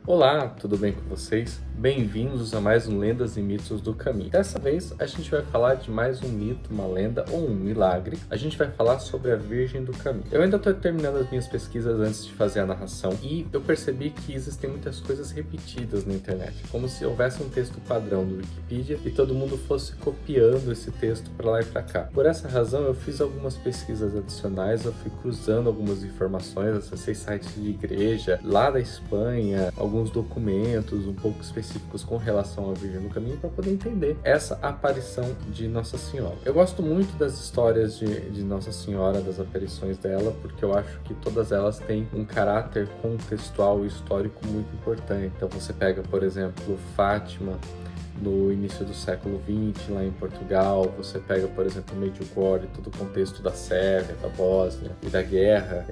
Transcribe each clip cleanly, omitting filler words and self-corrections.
Olá, tudo bem com vocês? Bem-vindos a mais um Lendas e Mitos do Caminho. Dessa vez a gente vai falar de mais um mito, uma lenda ou um milagre. A gente vai falar sobre a Virgem do Caminho. Eu ainda estou terminando as minhas pesquisas antes de fazer a narração e eu percebi que existem muitas coisas repetidas na internet, como se houvesse um texto padrão do Wikipedia e todo mundo fosse copiando esse texto para lá e para cá. Por essa razão eu fiz algumas pesquisas adicionais, eu fui cruzando algumas informações, acessei sites de igreja lá da Espanha, alguns documentos um pouco específicos com relação à Virgem do Caminho para poder entender essa aparição de Nossa Senhora. Eu gosto muito das histórias de Nossa Senhora, das aparições dela, porque eu acho que todas elas têm um caráter contextual e histórico muito importante. Então você pega, por exemplo, Fátima, no início do século XX, lá em Portugal, você pega, por exemplo, Medjugorje, todo o contexto da Sérvia, da Bósnia e da guerra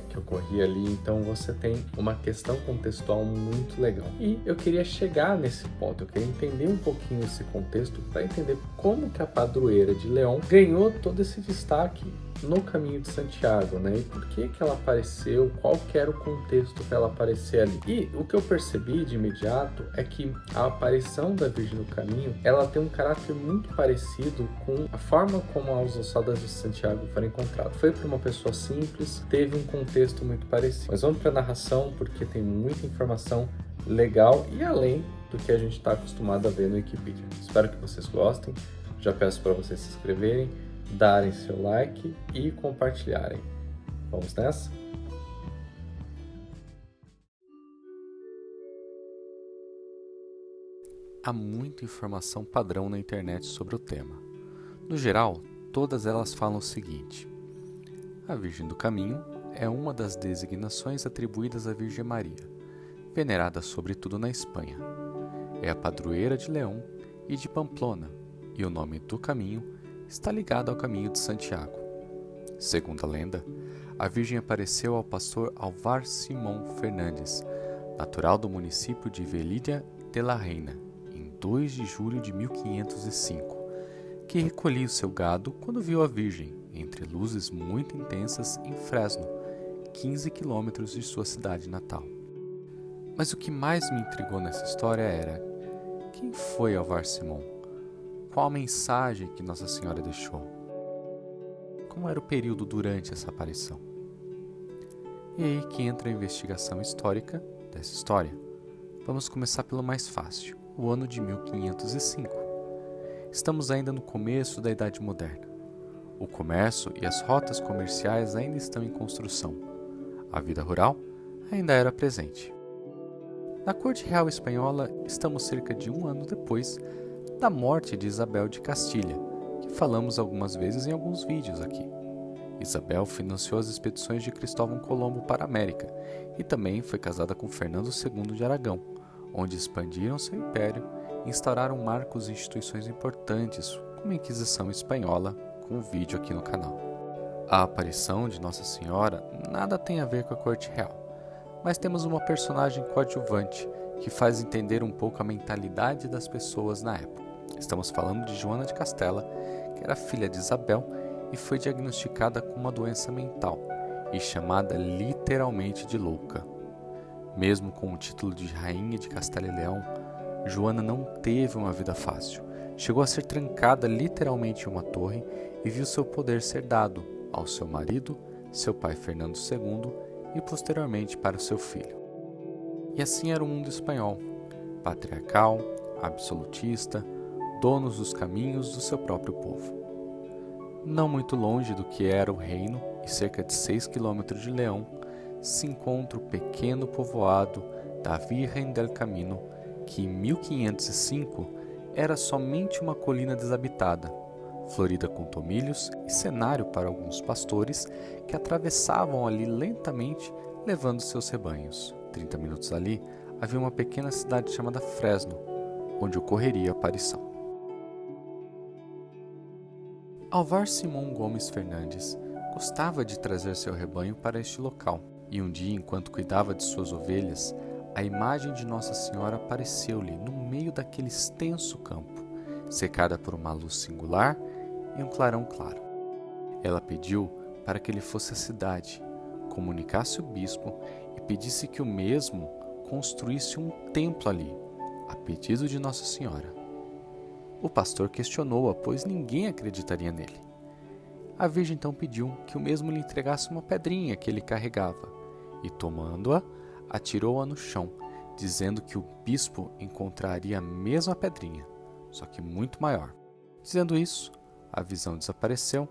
que ocorria ali, então você tem uma questão contextual muito legal. E eu queria chegar nesse ponto, eu queria entender um pouquinho esse contexto para entender como que a padroeira de León ganhou todo esse destaque no Caminho de Santiago, né? E por que ela apareceu, qual que era o contexto para ela aparecer ali. E o que eu percebi de imediato é que a aparição da Virgem do Caminho, ela tem um caráter muito parecido com a forma como as ossadas de Santiago foram encontradas. Foi para uma pessoa simples, teve um contexto muito parecido. Mas vamos para a narração, porque tem muita informação legal e além do que a gente está acostumado a ver no Wikipedia. Espero que vocês gostem. Já peço para vocês se inscreverem, darem seu like e compartilharem. Vamos nessa? Há muita informação padrão na internet sobre o tema. No geral, todas elas falam o seguinte: a Virgem do Caminho é uma das designações atribuídas à Virgem Maria, venerada sobretudo na Espanha. É a padroeira de León e de Pamplona, e o nome do caminho está ligado ao Caminho de Santiago. Segundo a lenda, a Virgem apareceu ao pastor Álvar Simón Fernández, natural do município de Velilla de la Reina, em 2 de julho de 1505, que recolhia o seu gado quando viu a Virgem, entre luzes muito intensas, em Fresno, 15 quilômetros de sua cidade natal. Mas o que mais me intrigou nessa história era: quem foi Álvar Simón? Qual a mensagem que Nossa Senhora deixou? Como era o período durante essa aparição? E aí que entra a investigação histórica dessa história. Vamos começar pelo mais fácil, o ano de 1505. Estamos ainda no começo da Idade Moderna. O comércio e as rotas comerciais ainda estão em construção. A vida rural ainda era presente. Na corte real espanhola, estamos cerca de 1 ano depois da morte de Isabel de Castilha, que falamos algumas vezes em alguns vídeos aqui. Isabel financiou as expedições de Cristóvão Colombo para a América e também foi casada com Fernando II de Aragão, onde expandiram seu império e instauraram marcos e instituições importantes, como a Inquisição Espanhola, com um vídeo aqui no canal. A aparição de Nossa Senhora nada tem a ver com a corte real, mas temos uma personagem coadjuvante que faz entender um pouco a mentalidade das pessoas na época. Estamos falando de Joana de Castela, que era filha de Isabel e foi diagnosticada com uma doença mental e chamada literalmente de louca. Mesmo com o título de Rainha de Castela e Leão, Joana não teve uma vida fácil. Chegou a ser trancada literalmente em uma torre e viu seu poder ser dado ao seu marido, seu pai Fernando II e posteriormente para o seu filho. E assim era o mundo espanhol, patriarcal, absolutista, donos dos caminhos do seu próprio povo. Não muito longe do que era o reino e cerca de 6 quilômetros de León, se encontra o pequeno povoado da Virgen del Camino, que em 1505 era somente uma colina desabitada, florida com tomilhos e cenário para alguns pastores que atravessavam ali lentamente levando seus rebanhos. 30 minutos ali havia uma pequena cidade chamada Fresno, onde ocorreria a aparição. Álvar Simón Gomes Fernandes gostava de trazer seu rebanho para este local, e um dia, enquanto cuidava de suas ovelhas, a imagem de Nossa Senhora apareceu-lhe no meio daquele extenso campo, cercada por uma luz singular e um clarão claro. Ela pediu para que ele fosse à cidade, comunicasse o bispo e pedisse que o mesmo construísse um templo ali, a pedido de Nossa Senhora. O pastor questionou-a, pois ninguém acreditaria nele. A Virgem então pediu que o mesmo lhe entregasse uma pedrinha que ele carregava, e tomando-a, atirou-a no chão, dizendo que o bispo encontraria a mesma pedrinha, só que muito maior. Dizendo isso, a visão desapareceu,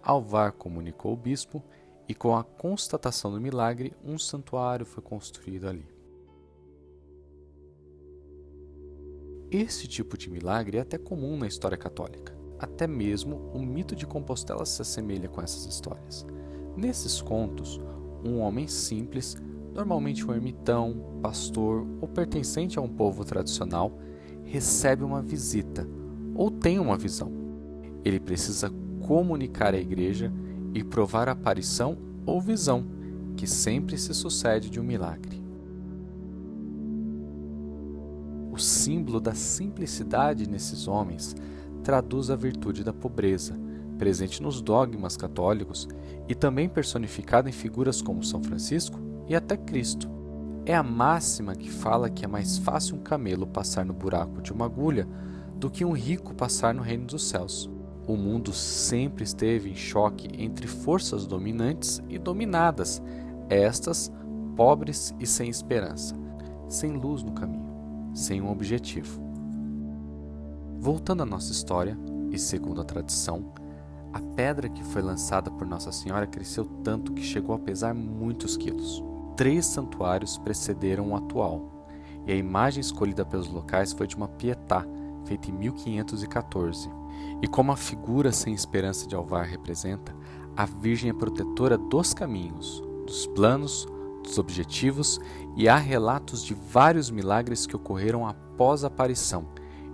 Alvar comunicou ao bispo e com a constatação do milagre, um santuário foi construído ali. Esse tipo de milagre é até comum na história católica. Até mesmo o mito de Compostela se assemelha com essas histórias. Nesses contos, um homem simples, normalmente um ermitão, pastor ou pertencente a um povo tradicional, recebe uma visita ou tem uma visão. Ele precisa comunicar à igreja e provar a aparição ou visão, que sempre se sucede de um milagre. O símbolo da simplicidade nesses homens traduz a virtude da pobreza, presente nos dogmas católicos e também personificada em figuras como São Francisco e até Cristo. É a máxima que fala que é mais fácil um camelo passar no buraco de uma agulha do que um rico passar no reino dos céus. O mundo sempre esteve em choque entre forças dominantes e dominadas, estas pobres e sem esperança, sem luz no caminho, sem um objetivo. Voltando à nossa história, e segundo a tradição, a pedra que foi lançada por Nossa Senhora cresceu tanto que chegou a pesar muitos quilos. 3 santuários precederam o atual, e a imagem escolhida pelos locais foi de uma Pietà, feita em 1514. E como a figura sem esperança de Alvar representa, a Virgem é protetora dos caminhos, dos planos, dos objetivos, e há relatos de vários milagres que ocorreram após a aparição,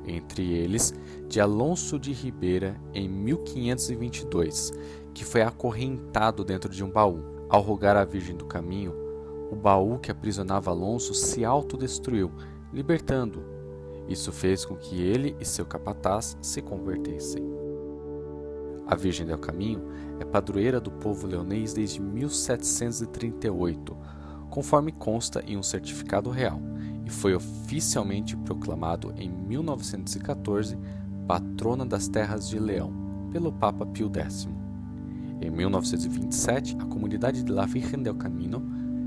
entre eles de Alonso de Ribeira em 1522, que foi acorrentado dentro de um baú. Ao rogar à Virgem do Caminho, o baú que aprisionava Alonso se autodestruiu, libertando-o. Isso fez com que ele e seu capataz se convertessem. A Virgem do Caminho é padroeira do povo leonês desde 1738, conforme consta em um certificado real, e foi oficialmente proclamado em 1914 patrona das terras de Leão, pelo Papa Pio X. Em 1927, a comunidade de La Virgen del Camino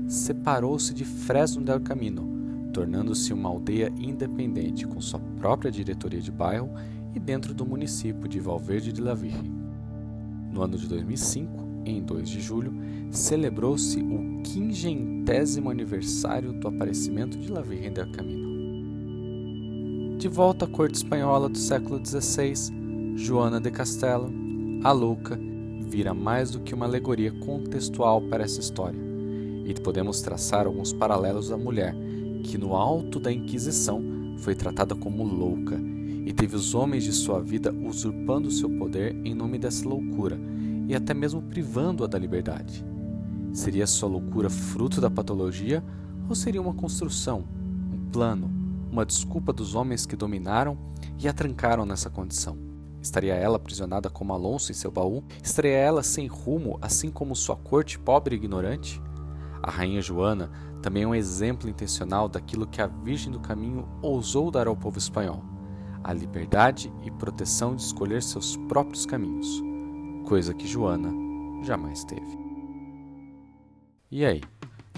separou-se de Fresno del Camino, tornando-se uma aldeia independente com sua própria diretoria de bairro e dentro do município de Valverde de la Virgen. No ano de 2005, em 2 de julho, celebrou-se o 50º aniversário do aparecimento de La Virgen del Camino. De volta à corte espanhola do século XVI, Joana de Castelo, a Louca, vira mais do que uma alegoria contextual para essa história, e podemos traçar alguns paralelos à mulher, que no alto da Inquisição foi tratada como louca e teve os homens de sua vida usurpando seu poder em nome dessa loucura e até mesmo privando-a da liberdade. Seria sua loucura fruto da patologia ou seria uma construção, um plano, uma desculpa dos homens que dominaram e a trancaram nessa condição? Estaria ela aprisionada como Alonso em seu baú? Estaria ela sem rumo, assim como sua corte pobre e ignorante? A rainha Joana também é um exemplo intencional daquilo que a Virgem do Caminho ousou dar ao povo espanhol: a liberdade e proteção de escolher seus próprios caminhos, coisa que Joana jamais teve. E aí,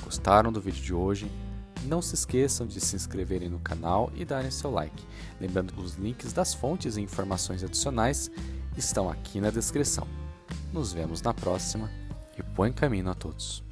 gostaram do vídeo de hoje? Não se esqueçam de se inscreverem no canal e darem seu like. Lembrando que os links das fontes e informações adicionais estão aqui na descrição. Nos vemos na próxima e bom caminho a todos!